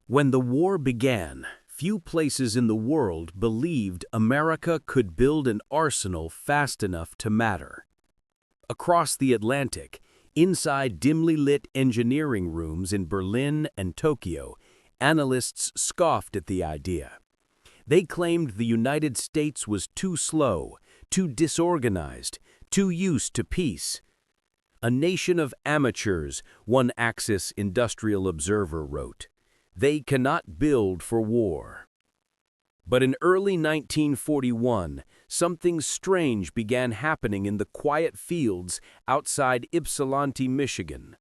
When the war began, few places in the world believed America could build an arsenal fast enough to matter. Across the Atlantic, inside dimly lit engineering rooms in Berlin and Tokyo, analysts scoffed at the idea. They claimed the United States was too slow, too disorganized, too used to peace. A nation of amateurs, one Axis Industrial Observer wrote. They cannot build for war. But in early 1941, something strange began happening in the quiet fields outside Ypsilanti, Michigan.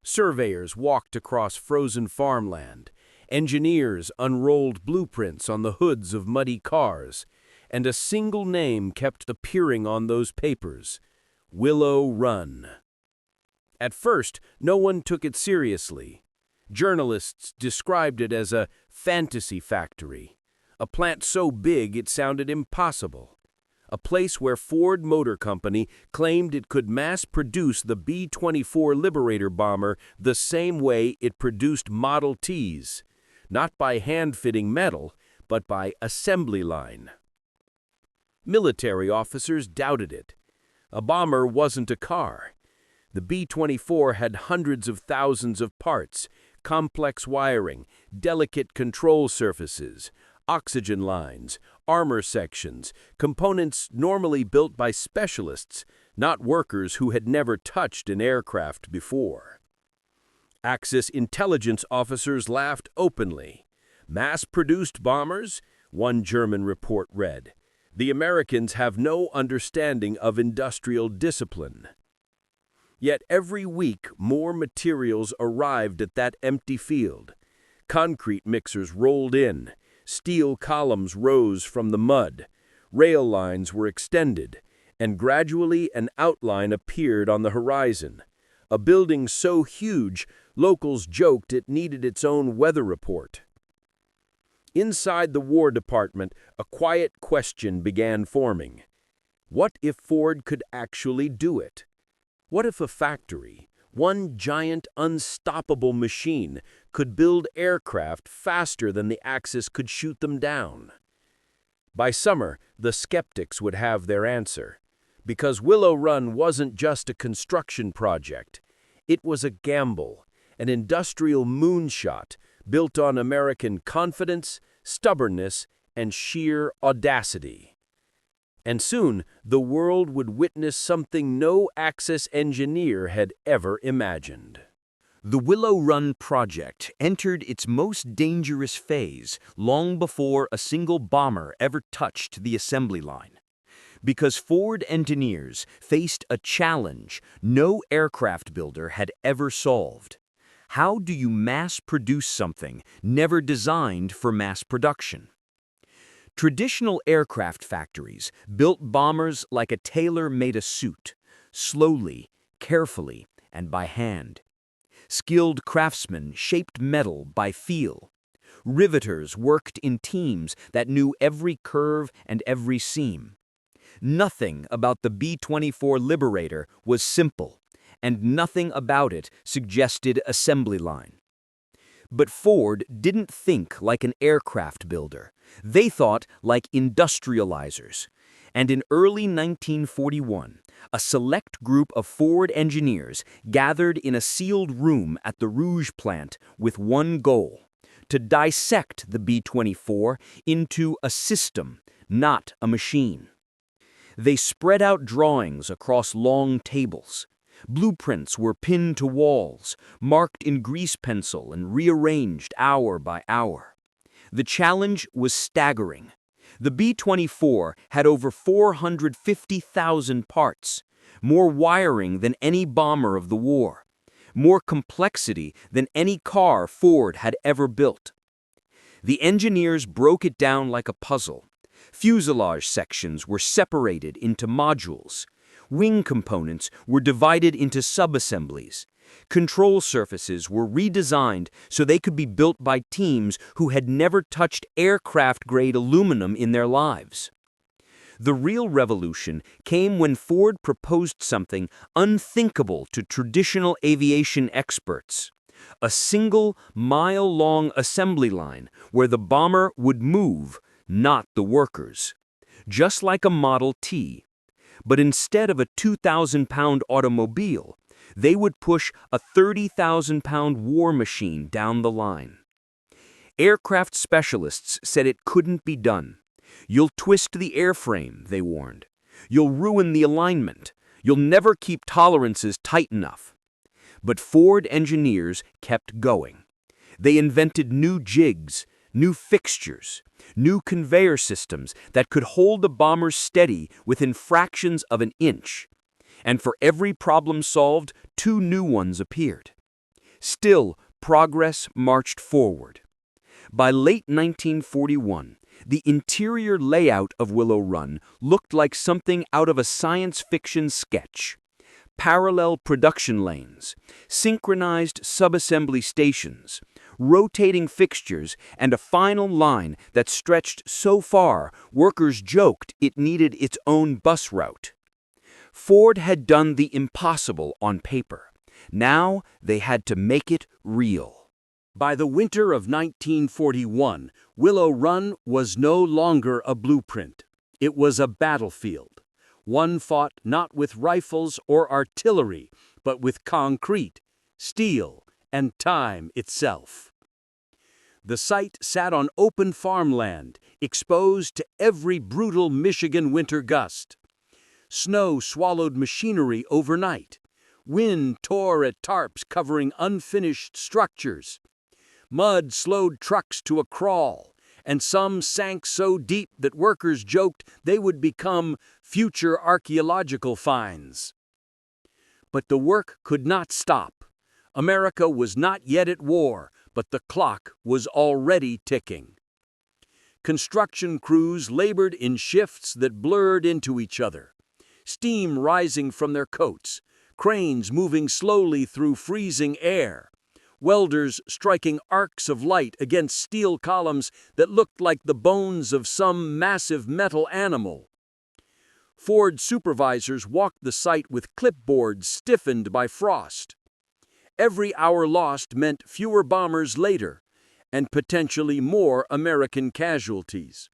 Surveyors walked across frozen farmland, engineers unrolled blueprints on the hoods of muddy cars, and a single name kept appearing on those papers: Willow Run. At first, no one took it seriously. Journalists described it as a fantasy factory, a plant so big it sounded impossible, a place where Ford Motor Company claimed it could mass-produce the B-24 Liberator bomber the same way it produced Model Ts, not by hand-fitting metal, but by assembly line. Military officers doubted it. A bomber wasn't a car. The B-24 had hundreds of thousands of parts, complex wiring, delicate control surfaces, oxygen lines, armor sections, components normally built by specialists, not workers who had never touched an aircraft before. Axis intelligence officers laughed openly. Mass-produced bombers? One German report read. The Americans have no understanding of industrial discipline. Yet every week more materials arrived at that empty field. Concrete mixers rolled in, steel columns rose from the mud, rail lines were extended, and gradually an outline appeared on the horizon. A building so huge, locals joked it needed its own weather report. Inside the War Department, a quiet question began forming. What if Ford could actually do it? What if a factory, one giant unstoppable machine, could build aircraft faster than the Axis could shoot them down? By summer, the skeptics would have their answer, because Willow Run wasn't just a construction project. It was a gamble, an industrial moonshot built on American confidence, stubbornness, and sheer audacity. And soon, the world would witness something no Axis engineer had ever imagined. The Willow Run project entered its most dangerous phase long before a single bomber ever touched the assembly line. Because Ford engineers faced a challenge no aircraft builder had ever solved. How do you mass-produce something never designed for mass production? Traditional aircraft factories built bombers like a tailor made a suit, slowly, carefully, and by hand. Skilled craftsmen shaped metal by feel. Riveters worked in teams that knew every curve and every seam. Nothing about the B-24 Liberator was simple, and nothing about it suggested assembly line. But Ford didn't think like an aircraft builder. They thought like industrializers. And in early 1941, a select group of Ford engineers gathered in a sealed room at the Rouge plant with one goal: to dissect the B-24 into a system, not a machine. They spread out drawings across long tables. Blueprints were pinned to walls, marked in grease pencil and rearranged hour by hour. The challenge was staggering. The B-24 had over 450,000 parts, more wiring than any bomber of the war, more complexity than any car Ford had ever built. The engineers broke it down like a puzzle. Fuselage sections were separated into modules. Wing components were divided into subassemblies. Control surfaces were redesigned so they could be built by teams who had never touched aircraft-grade aluminum in their lives. The real revolution came when Ford proposed something unthinkable to traditional aviation experts: A single mile-long assembly line where the bomber would move, not the workers. Just like a Model T. But instead of a 2,000-pound automobile, they would push a 30,000-pound war machine down the line. Aircraft specialists said it couldn't be done. You'll twist the airframe, they warned. You'll ruin the alignment. You'll never keep tolerances tight enough. But Ford engineers kept going. They invented new jigs, new fixtures, new conveyor systems that could hold the bombers steady within fractions of an inch. And for every problem solved, 2 new ones appeared. Still, progress marched forward. By late 1941, the interior layout of Willow Run looked like something out of a science fiction sketch. Parallel production lanes, synchronized subassembly stations, rotating fixtures, and a final line that stretched so far workers joked it needed its own bus route. Ford had done the impossible on paper. Now they had to make it real. By the winter of 1941, Willow Run was no longer a blueprint. It was a battlefield. One fought not with rifles or artillery, but with concrete, steel, and time itself. The site sat on open farmland, exposed to every brutal Michigan winter gust. Snow swallowed machinery overnight. Wind tore at tarps covering unfinished structures. Mud slowed trucks to a crawl, and some sank so deep that workers joked they would become future archaeological finds. But the work could not stop. America was not yet at war, but the clock was already ticking. Construction crews labored in shifts that blurred into each other. Steam rising from their coats, cranes moving slowly through freezing air, welders striking arcs of light against steel columns that looked like the bones of some massive metal animal. Ford supervisors walked the site with clipboards stiffened by frost. Every hour lost meant fewer bombers later, and potentially more American casualties.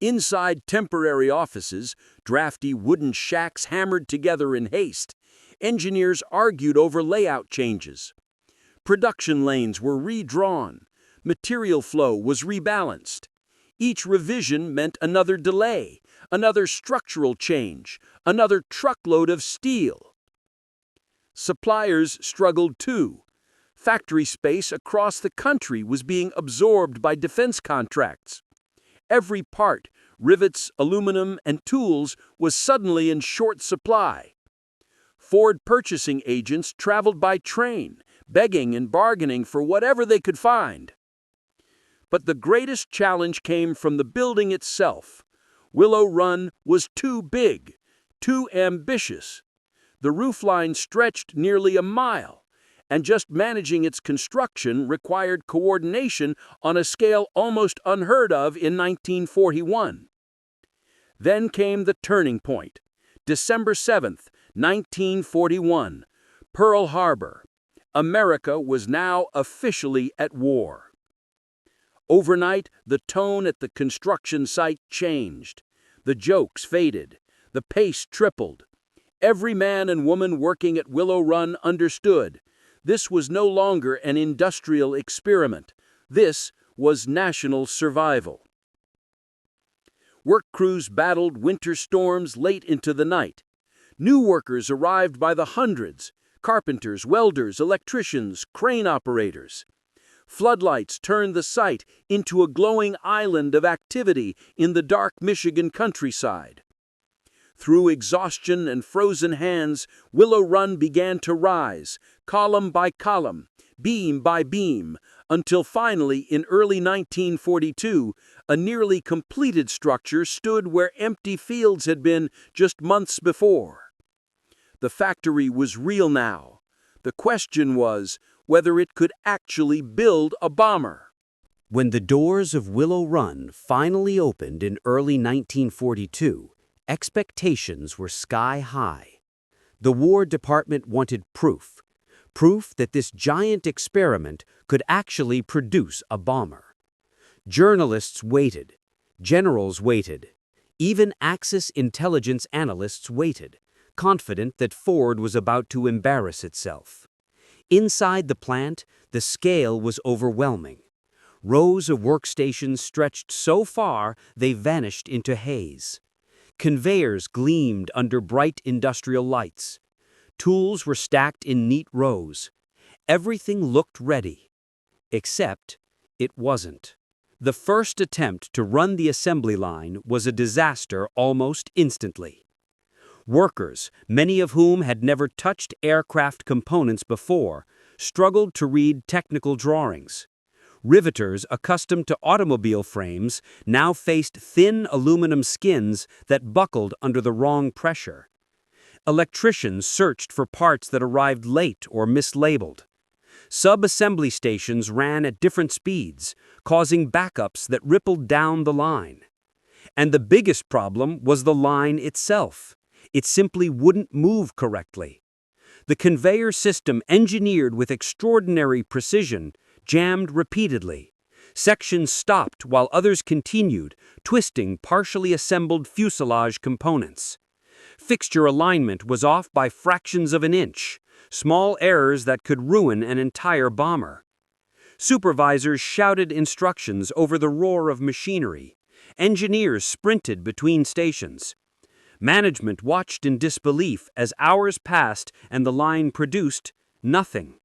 Inside temporary offices, drafty wooden shacks hammered together in haste, engineers argued over layout changes. Production lanes were redrawn. Material flow was rebalanced. Each revision meant another delay, another structural change, another truckload of steel. Suppliers struggled too. Factory space across the country was being absorbed by defense contracts. Every part, rivets, aluminum, and tools, was suddenly in short supply. Ford purchasing agents traveled by train, begging and bargaining for whatever they could find. But the greatest challenge came from the building itself. Willow Run was too big, too ambitious. The roofline stretched nearly a mile, and just managing its construction required coordination on a scale almost unheard of in 1941. Then came the turning point. December 7th, 1941, Pearl Harbor. America was now officially at war. Overnight, the tone at the construction site changed. The jokes faded. The pace tripled. Every man and woman working at Willow Run understood. This was no longer an industrial experiment. This was national survival. Work crews battled winter storms late into the night. New workers arrived by the hundreds. Carpenters, welders, electricians, crane operators. Floodlights turned the site into a glowing island of activity in the dark Michigan countryside. Through exhaustion and frozen hands, Willow Run began to rise, column by column, beam by beam, until finally, in early 1942, a nearly completed structure stood where empty fields had been just months before. The factory was real now. The question was whether it could actually build a bomber. When the doors of Willow Run finally opened in early 1942, expectations were sky high. The War Department wanted proof. proof that this giant experiment could actually produce a bomber. Journalists waited, generals waited, even Axis intelligence analysts waited, confident that Ford was about to embarrass itself. Inside the plant, the scale was overwhelming. Rows of workstations stretched so far they vanished into haze. Conveyors gleamed under bright industrial lights. Tools were stacked in neat rows. Everything looked ready. Except it wasn't. The first attempt to run the assembly line was a disaster almost instantly. Workers, many of whom had never touched aircraft components before, struggled to read technical drawings. Riveters accustomed to automobile frames now faced thin aluminum skins that buckled under the wrong pressure. Electricians searched for parts that arrived late or mislabeled. Sub-assembly stations ran at different speeds, causing backups that rippled down the line. And the biggest problem was the line itself. It simply wouldn't move correctly. The conveyor system, engineered with extraordinary precision, jammed repeatedly. Sections stopped while others continued, twisting partially assembled fuselage components. Fixture alignment was off by fractions of an inch, small errors that could ruin an entire bomber. Supervisors shouted instructions over the roar of machinery. Engineers sprinted between stations. Management watched in disbelief as hours passed and the line produced nothing.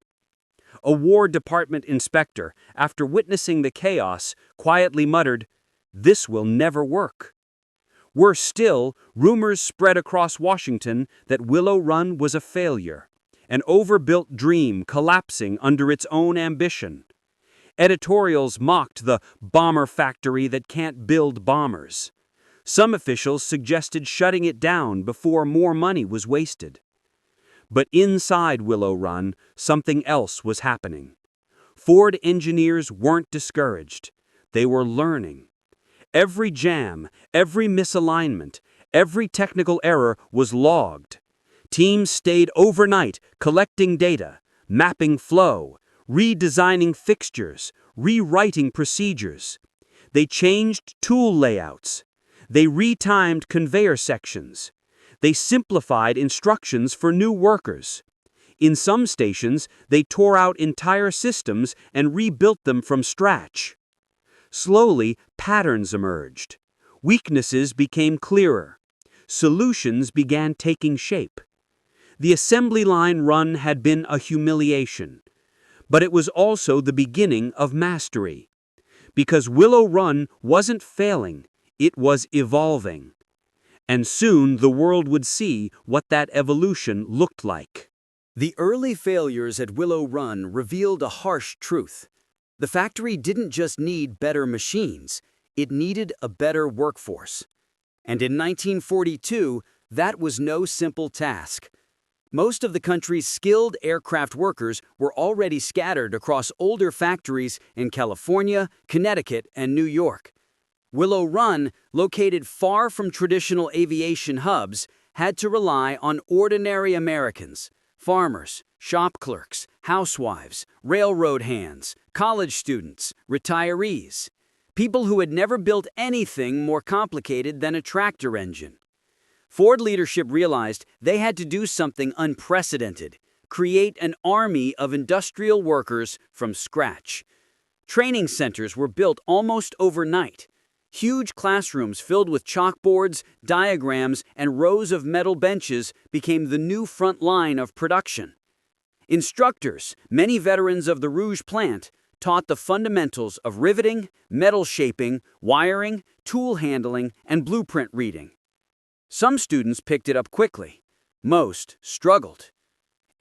A War Department inspector, after witnessing the chaos, quietly muttered, "This will never work." Worse still, rumors spread across Washington that Willow Run was a failure, an overbuilt dream collapsing under its own ambition. Editorials mocked the bomber factory that can't build bombers. Some officials suggested shutting it down before more money was wasted. But inside Willow Run, something else was happening. Ford engineers weren't discouraged. They were learning. Every jam, every misalignment, every technical error was logged. Teams stayed overnight collecting data, mapping flow, redesigning fixtures, rewriting procedures. They changed tool layouts. They retimed conveyor sections. They simplified instructions for new workers. In some stations, they tore out entire systems and rebuilt them from scratch. Slowly, patterns emerged. Weaknesses became clearer. Solutions began taking shape. The assembly line run had been a humiliation, but it was also the beginning of mastery. Because Willow Run wasn't failing, it was evolving. And soon the world would see what that evolution looked like. The early failures at Willow Run revealed a harsh truth. The factory didn't just need better machines, it needed a better workforce. And in 1942, that was no simple task. Most of the country's skilled aircraft workers were already scattered across older factories in California, Connecticut, and New York. Willow Run, located far from traditional aviation hubs, had to rely on ordinary Americans, farmers, shop clerks, housewives, railroad hands, college students, retirees, people who had never built anything more complicated than a tractor engine. Ford leadership realized they had to do something unprecedented, create an army of industrial workers from scratch. Training centers were built almost overnight. Huge classrooms filled with chalkboards, diagrams, and rows of metal benches became the new front line of production. Instructors, many veterans of the Rouge plant, taught the fundamentals of riveting, metal shaping, wiring, tool handling, and blueprint reading. Some students picked it up quickly. Most struggled.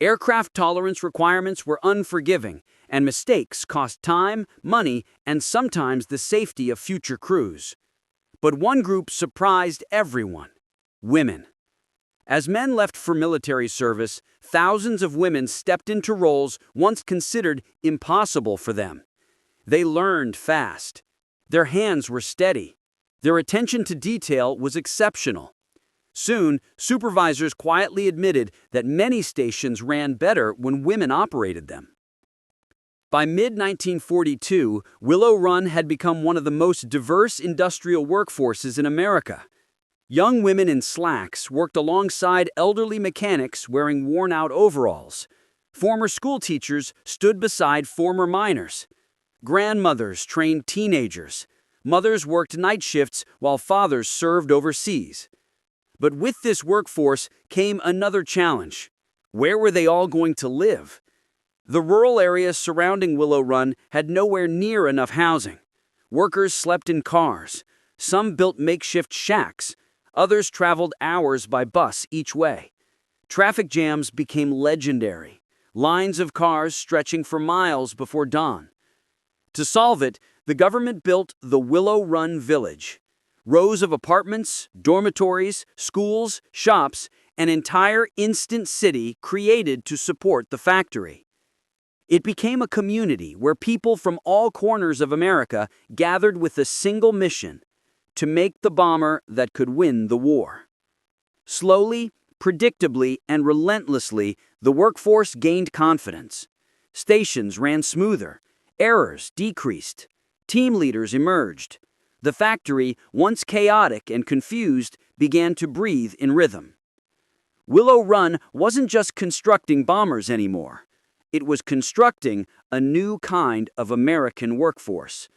Aircraft tolerance requirements were unforgiving, and mistakes cost time, money, and sometimes the safety of future crews. But one group surprised everyone: women. As men left for military service, thousands of women stepped into roles once considered impossible for them. They learned fast. Their hands were steady. Their attention to detail was exceptional. Soon, supervisors quietly admitted that many stations ran better when women operated them. By mid-1942, Willow Run had become one of the most diverse industrial workforces in America. Young women in slacks worked alongside elderly mechanics wearing worn-out overalls. Former school teachers stood beside former miners. Grandmothers trained teenagers. Mothers worked night shifts while fathers served overseas. But with this workforce came another challenge. Where were they all going to live? The rural areas surrounding Willow Run had nowhere near enough housing. Workers slept in cars. Some built makeshift shacks. Others traveled hours by bus each way. Traffic jams became legendary, lines of cars stretching for miles before dawn. To solve it, the government built the Willow Run Village. Rows of apartments, dormitories, schools, shops, an entire instant city created to support the factory. It became a community where people from all corners of America gathered with a single mission: to make the bomber that could win the war. Slowly, predictably, and relentlessly, the workforce gained confidence. Stations ran smoother, errors decreased, team leaders emerged. The factory, once chaotic and confused, began to breathe in rhythm. Willow Run wasn't just constructing bombers anymore. It was constructing a new kind of American workforce,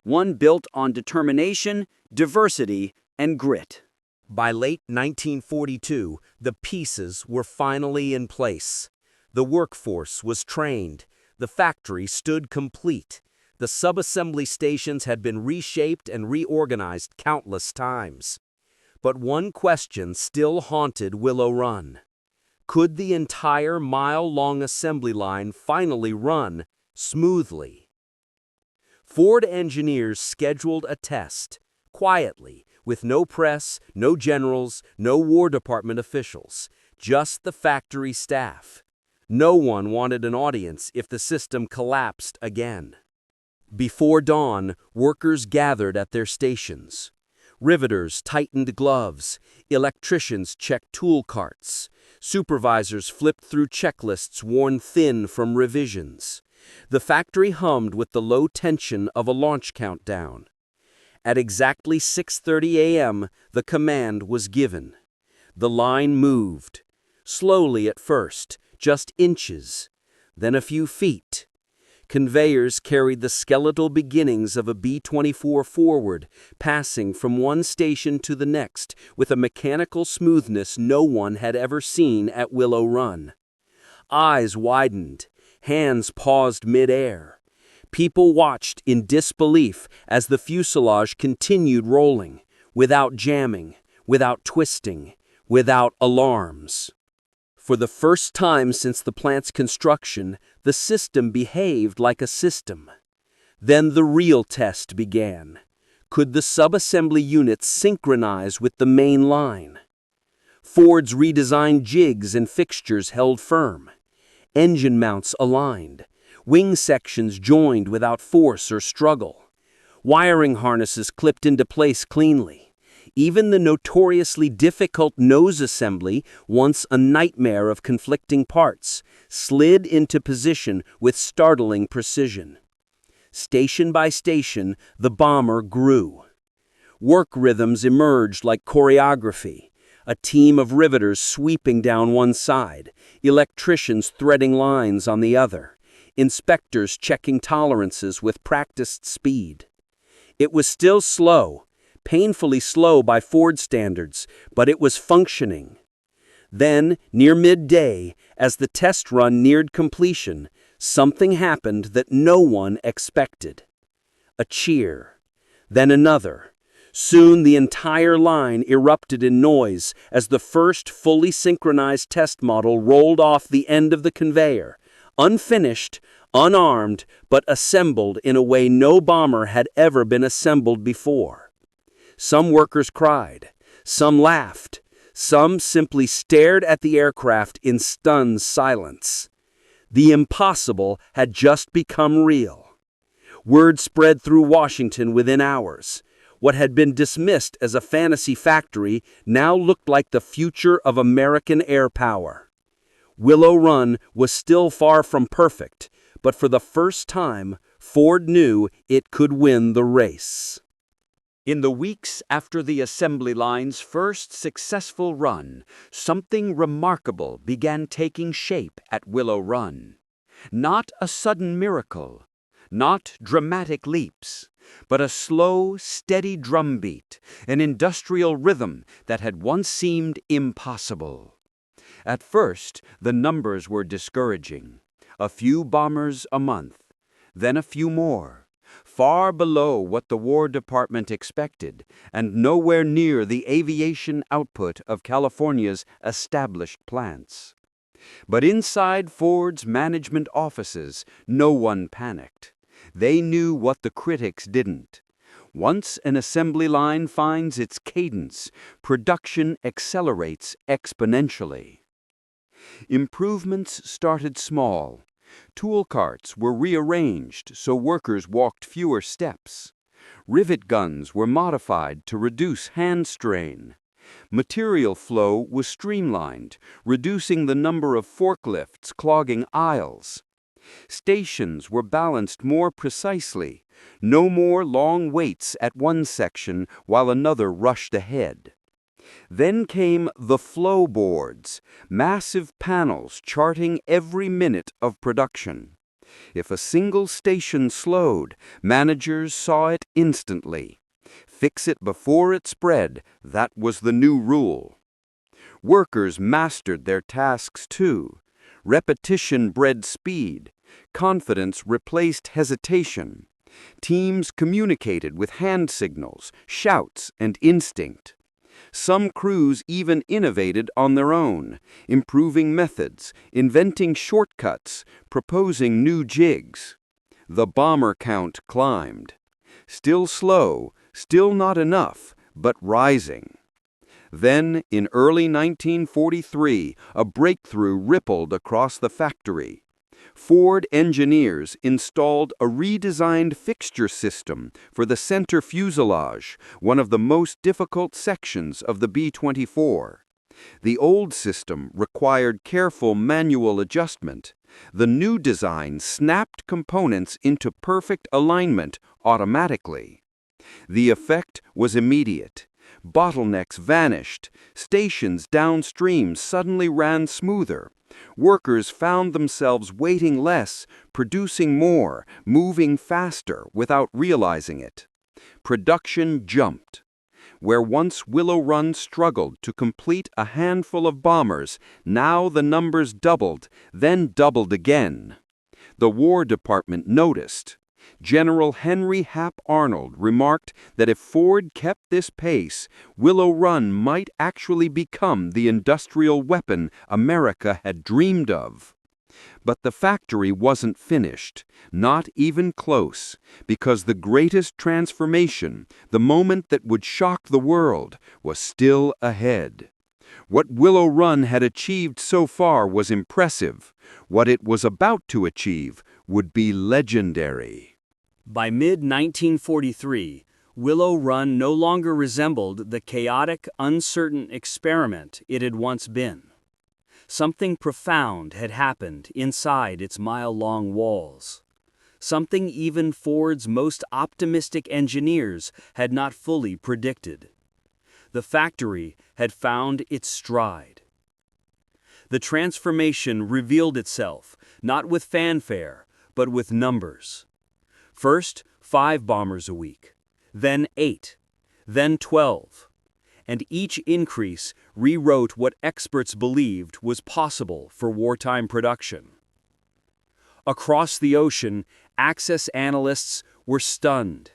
one built on determination, diversity, and grit. By late 1942, the pieces were finally in place. The workforce was trained. The factory stood complete. The sub-assembly stations had been reshaped and reorganized countless times. But one question still haunted Willow Run. Could the entire mile-long assembly line finally run smoothly? Ford engineers scheduled a test, quietly, with no press, no generals, no War Department officials, just the factory staff. No one wanted an audience if the system collapsed again. Before dawn, workers gathered at their stations. Riveters tightened gloves. Electricians checked tool carts. Supervisors flipped through checklists worn thin from revisions. The factory hummed with the low tension of a launch countdown. At exactly 6:30 a.m., the command was given. The line moved. Slowly at first, just inches, then a few feet. Conveyors carried the skeletal beginnings of a B-24 forward, passing from one station to the next with a mechanical smoothness no one had ever seen at Willow Run. Eyes widened, hands paused mid-air. People watched in disbelief as the fuselage continued rolling, without jamming, without twisting, without alarms. For the first time since the plant's construction, the system behaved like a system. Then the real test began. Could the sub-assembly units synchronize with the main line? Ford's redesigned jigs and fixtures held firm. Engine mounts aligned. Wing sections joined without force or struggle. Wiring harnesses clipped into place cleanly. Even the notoriously difficult nose assembly, once a nightmare of conflicting parts, slid into position with startling precision. Station by station, the bomber grew. Work rhythms emerged like choreography. A team of riveters sweeping down one side, electricians threading lines on the other, inspectors checking tolerances with practiced speed. It was still slow, painfully slow by Ford standards, but it was functioning. Then, near midday, as the test run neared completion, something happened that no one expected. A cheer, then another. Soon the entire line erupted in noise as the first fully synchronized test model rolled off the end of the conveyor, unfinished, unarmed, but assembled in a way no bomber had ever been assembled before. Some workers cried, some laughed, some simply stared at the aircraft in stunned silence. The impossible had just become real. Word spread through Washington within hours. What had been dismissed as a fantasy factory now looked like the future of American air power. Willow Run was still far from perfect, but for the first time, Ford knew it could win the race. In the weeks after the assembly line's first successful run, something remarkable began taking shape at Willow Run. Not a sudden miracle, not dramatic leaps, but a slow, steady drumbeat, an industrial rhythm that had once seemed impossible. At first, the numbers were discouraging. A few bombers a month, then a few more, far below what the War Department expected, and nowhere near the aviation output of California's established plants. But inside Ford's management offices, no one panicked. They knew what the critics didn't. Once an assembly line finds its cadence, production accelerates exponentially. Improvements started small. Tool carts were rearranged so workers walked fewer steps. Rivet guns were modified to reduce hand strain. Material flow was streamlined, reducing the number of forklifts clogging aisles. Stations were balanced more precisely. No more long waits at one section while another rushed ahead. Then came the flow boards, massive panels charting every minute of production. If a single station slowed, managers saw it instantly. Fix it before it spread, that was the new rule. Workers mastered their tasks too. Repetition bred speed. Confidence replaced hesitation. Teams communicated with hand signals, shouts, and instinct. Some crews even innovated on their own, improving methods, inventing shortcuts, proposing new jigs. The bomber count climbed. Still slow, still not enough, but rising. Then, in early 1943, a breakthrough rippled across the factory. Ford engineers installed a redesigned fixture system for the center fuselage, one of the most difficult sections of the B-24. The old system required careful manual adjustment. The new design snapped components into perfect alignment automatically. The effect was immediate. Bottlenecks vanished. Stations downstream suddenly ran smoother. Workers found themselves waiting less, producing more, moving faster without realizing it. Production jumped. Where once Willow Run struggled to complete a handful of bombers, now the numbers doubled, then doubled again. The War Department noticed. General Henry Hap Arnold remarked that if Ford kept this pace, Willow Run might actually become the industrial weapon America had dreamed of. But the factory wasn't finished, not even close, because the greatest transformation, the moment that would shock the world, was still ahead. What Willow Run had achieved so far was impressive. What it was about to achieve would be legendary. By mid-1943, Willow Run no longer resembled the chaotic, uncertain experiment it had once been. Something profound had happened inside its mile-long walls. Something even Ford's most optimistic engineers had not fully predicted. The factory had found its stride. The transformation revealed itself, not with fanfare, but with numbers. First, 5 bombers a week, then 8, then 12. And each increase rewrote what experts believed was possible for wartime production. Across the ocean, Access analysts were stunned.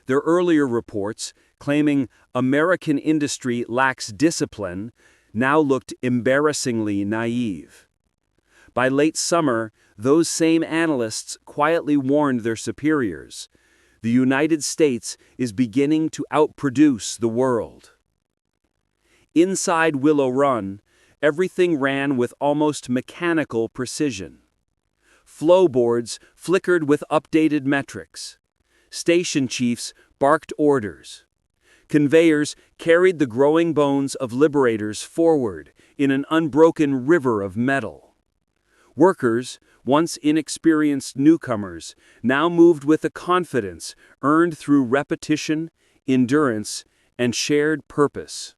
Their earlier reports, claiming American industry lacks discipline, now looked embarrassingly naive. By late summer, those same analysts quietly warned their superiors. The United States is beginning to outproduce the world. Inside Willow Run, everything ran with almost mechanical precision. Flowboards flickered with updated metrics. Station chiefs barked orders. Conveyors carried the growing bones of liberators forward in an unbroken river of metal. Workers, once inexperienced newcomers, now moved with a confidence earned through repetition, endurance, and shared purpose.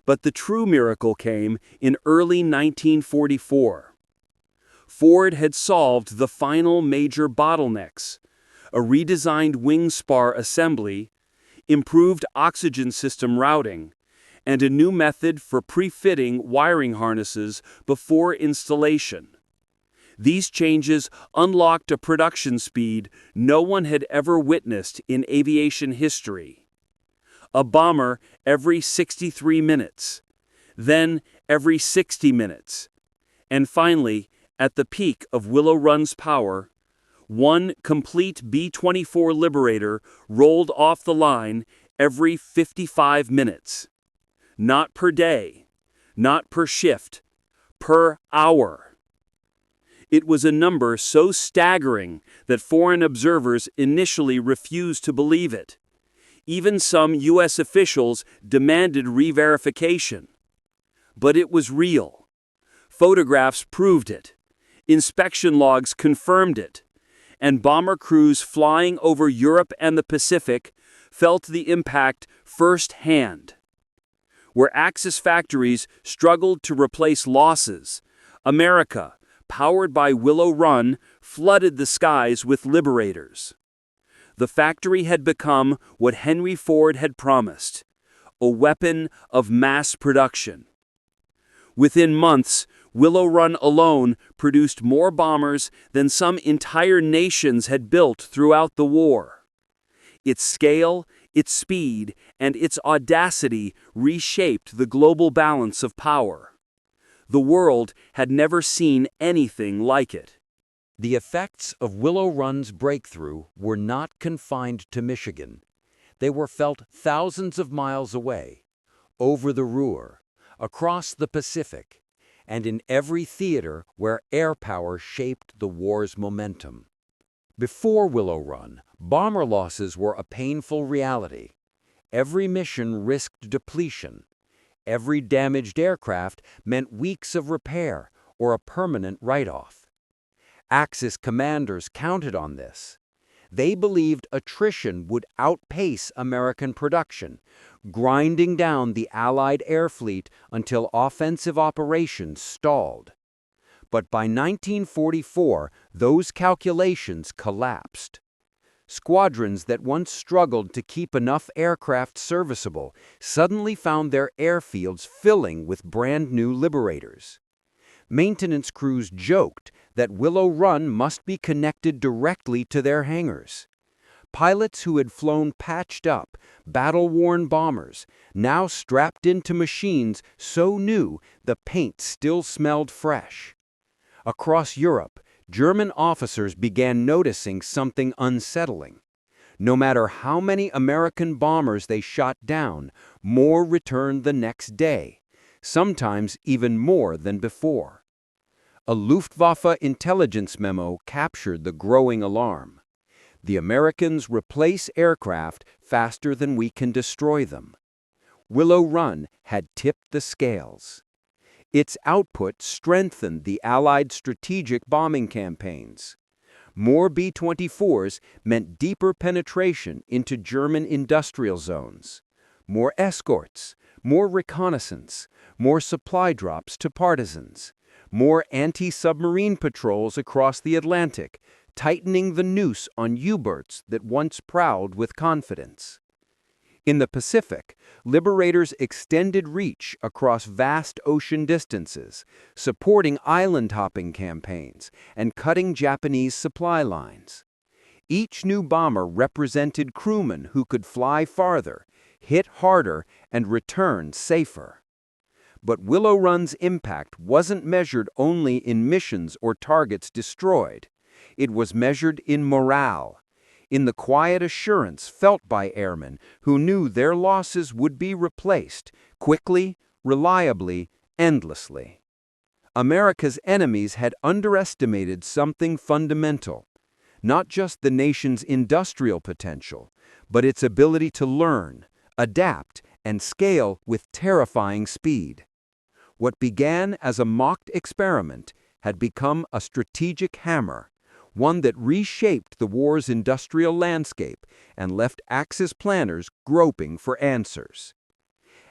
But the true miracle came in early 1944. Ford had solved the final major bottlenecks: a redesigned wing spar assembly, improved oxygen system routing, and a new method for pre-fitting wiring harnesses before installation. These changes unlocked a production speed no one had ever witnessed in aviation history. A bomber every 63 minutes, then every 60 minutes, and finally, at the peak of Willow Run's power, one complete B-24 Liberator rolled off the line every 55 minutes. Not per day, not per shift, per hour. It was a number so staggering that foreign observers initially refused to believe it. Even some U.S. officials demanded re-verification. But it was real. Photographs proved it. Inspection logs confirmed it. And bomber crews flying over Europe and the Pacific felt the impact firsthand. Where Axis factories struggled to replace losses, America, powered by Willow Run, flooded the skies with Liberators. The factory had become what Henry Ford had promised: a weapon of mass production. Within months, Willow Run alone produced more bombers than some entire nations had built throughout the war. Its scale, its speed, and its audacity reshaped the global balance of power. The world had never seen anything like it. The effects of Willow Run's breakthrough were not confined to Michigan. They were felt thousands of miles away, over the Ruhr, across the Pacific, and in every theater where air power shaped the war's momentum. Before Willow Run, bomber losses were a painful reality. Every mission risked depletion. Every damaged aircraft meant weeks of repair or a permanent write-off. Axis commanders counted on this. They believed attrition would outpace American production, grinding down the Allied air fleet until offensive operations stalled. But by 1944, those calculations collapsed. Squadrons that once struggled to keep enough aircraft serviceable suddenly found their airfields filling with brand-new Liberators. Maintenance crews joked that Willow Run must be connected directly to their hangars. Pilots who had flown patched-up, battle-worn bombers now strapped into machines so new the paint still smelled fresh. Across Europe, German officers began noticing something unsettling. No matter how many American bombers they shot down, more returned the next day, sometimes even more than before. A Luftwaffe intelligence memo captured the growing alarm. The Americans replace aircraft faster than we can destroy them. Willow Run had tipped the scales. Its output strengthened the Allied strategic bombing campaigns. More B-24s meant deeper penetration into German industrial zones. More escorts, more reconnaissance, more supply drops to partisans, more anti-submarine patrols across the Atlantic, tightening the noose on U-boats that once prowled with confidence. In the Pacific, Liberators extended reach across vast ocean distances, supporting island-hopping campaigns and cutting Japanese supply lines. Each new bomber represented crewmen who could fly farther, hit harder, and return safer. But Willow Run's impact wasn't measured only in missions or targets destroyed. It was measured in morale, in the quiet assurance felt by airmen who knew their losses would be replaced quickly, reliably, endlessly. America's enemies had underestimated something fundamental, not just the nation's industrial potential, but its ability to learn, adapt, and scale with terrifying speed. What began as a mocked experiment had become a strategic hammer, one that reshaped the war's industrial landscape and left Axis planners groping for answers.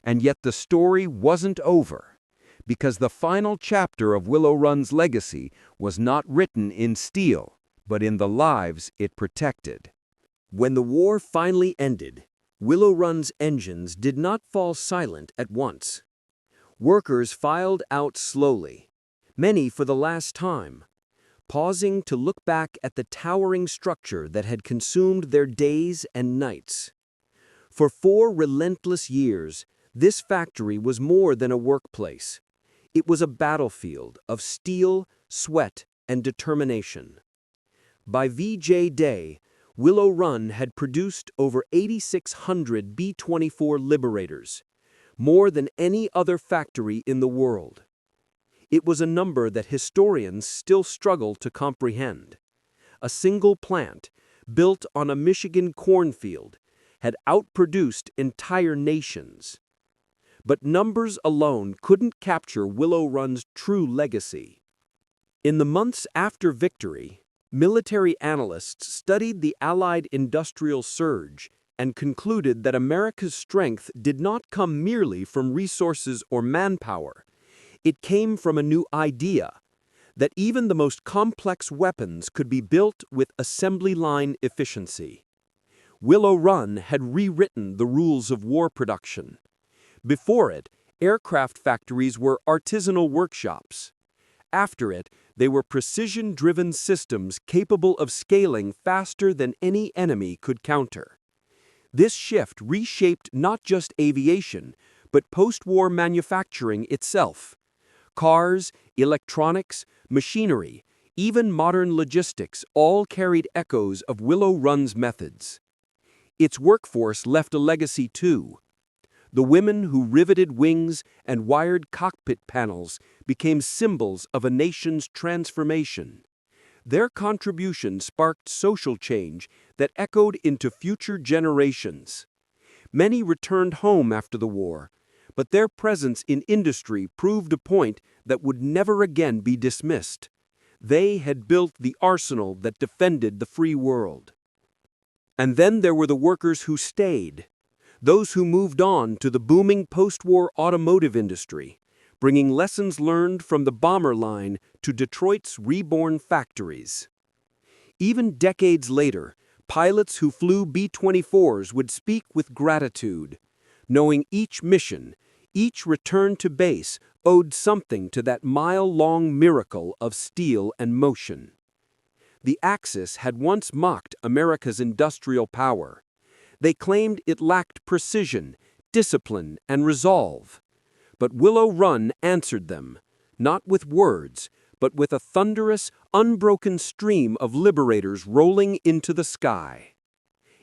And yet the story wasn't over, because the final chapter of Willow Run's legacy was not written in steel, but in the lives it protected. When the war finally ended, Willow Run's engines did not fall silent at once. Workers filed out slowly, many for the last time, pausing to look back at the towering structure that had consumed their days and nights. For 4 relentless years, this factory was more than a workplace. It was a battlefield of steel, sweat, and determination. By VJ Day, Willow Run had produced over 8,600 B-24 Liberators, more than any other factory in the world. It was a number that historians still struggle to comprehend. A single plant, built on a Michigan cornfield, had outproduced entire nations. But numbers alone couldn't capture Willow Run's true legacy. In the months after victory, military analysts studied the Allied industrial surge and concluded that America's strength did not come merely from resources or manpower. It came from a new idea, that even the most complex weapons could be built with assembly line efficiency. Willow Run had rewritten the rules of war production. Before it, aircraft factories were artisanal workshops. After it, they were precision-driven systems capable of scaling faster than any enemy could counter. This shift reshaped not just aviation, but post-war manufacturing itself. Cars, electronics, machinery, even modern logistics all carried echoes of Willow Run's methods. Its workforce left a legacy too. The women who riveted wings and wired cockpit panels became symbols of a nation's transformation. Their contribution sparked social change that echoed into future generations. Many returned home after the war, but their presence in industry proved a point that would never again be dismissed. They had built the arsenal that defended the free world. And then there were the workers who stayed, those who moved on to the booming post-war automotive industry, bringing lessons learned from the bomber line to Detroit's reborn factories. Even decades later, pilots who flew B-24s would speak with gratitude, knowing each mission, each return to base owed something to that mile-long miracle of steel and motion. The Axis had once mocked America's industrial power. They claimed it lacked precision, discipline, and resolve. But Willow Run answered them, not with words, but with a thunderous, unbroken stream of liberators rolling into the sky.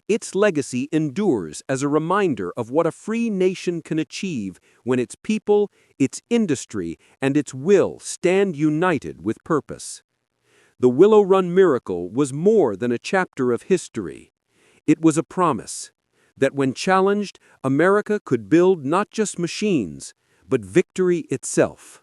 Its legacy endures as a reminder of what a free nation can achieve when its people, its industry, and its will stand united with purpose. The Willow Run miracle was more than a chapter of history. It was a promise that when challenged, America could build not just machines, but victory itself.